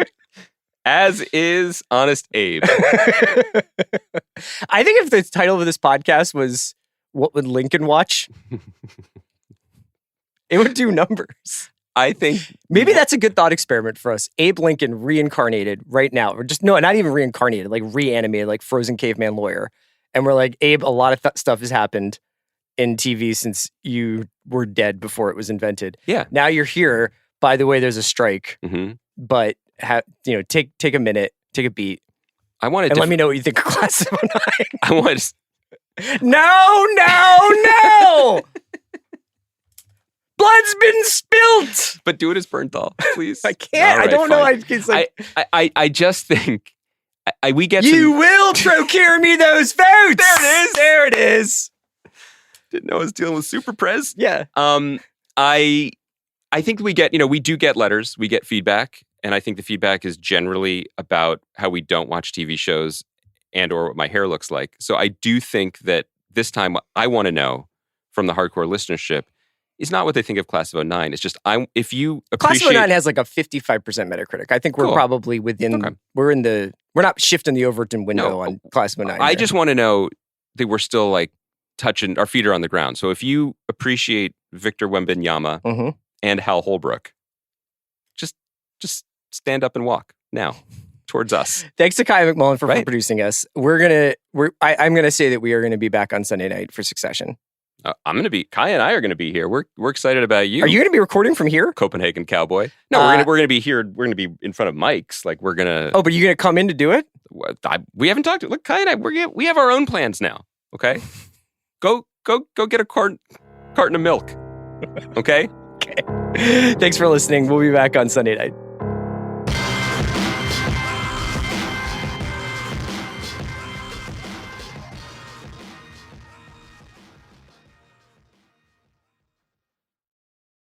As is Honest Abe. I think if the title of this podcast was What Would Lincoln Watch? It would do numbers. I think maybe that's a good thought experiment for us. Abe Lincoln reincarnated right now, or just not even reincarnated, like reanimated, like frozen caveman lawyer. And we're like, Abe, a lot of stuff has happened in TV since you were dead before it was invented. Yeah. Now you're here. By the way, there's a strike, but take a minute, take a beat. I want to let me know what you think of Class of 09. I want. No. Blood's been spilt. But do it as Bernthal, please. I can't. Right, I don't fine. know. I just think we get. You will procure me those votes. There it is. Didn't know I was dealing with Super Prez. Yeah. I think we do get letters, we get feedback, and I think the feedback is generally about how we don't watch TV shows and or what my hair looks like. So I do think that this time what I want to know from the hardcore listenership is not what they think of Class of 09. It's just if you appreciate... Class of 09 has like a 55% Metacritic. I think we're probably within... Okay. We're not shifting the Overton window on Class of 09. I just want to know that we're still like touching our feet are on the ground. So if you appreciate Victor Wembanyama and Hal Holbrook, just stand up and walk now towards us. Thanks to Kaya McMullen for producing us. I'm gonna say that we are gonna be back on Sunday night for Succession. Kaya and I are gonna be here. We're excited about you. Are you gonna be recording from here? Copenhagen Cowboy. No, we're gonna be here. We're gonna be in front of mics. Like we're gonna. Oh, but you're gonna come in to do it? We haven't talked. Look, Kaya and I, we have our own plans now. Okay, go get a carton of milk. Okay. Okay. Thanks for listening. We'll be back on Sunday night.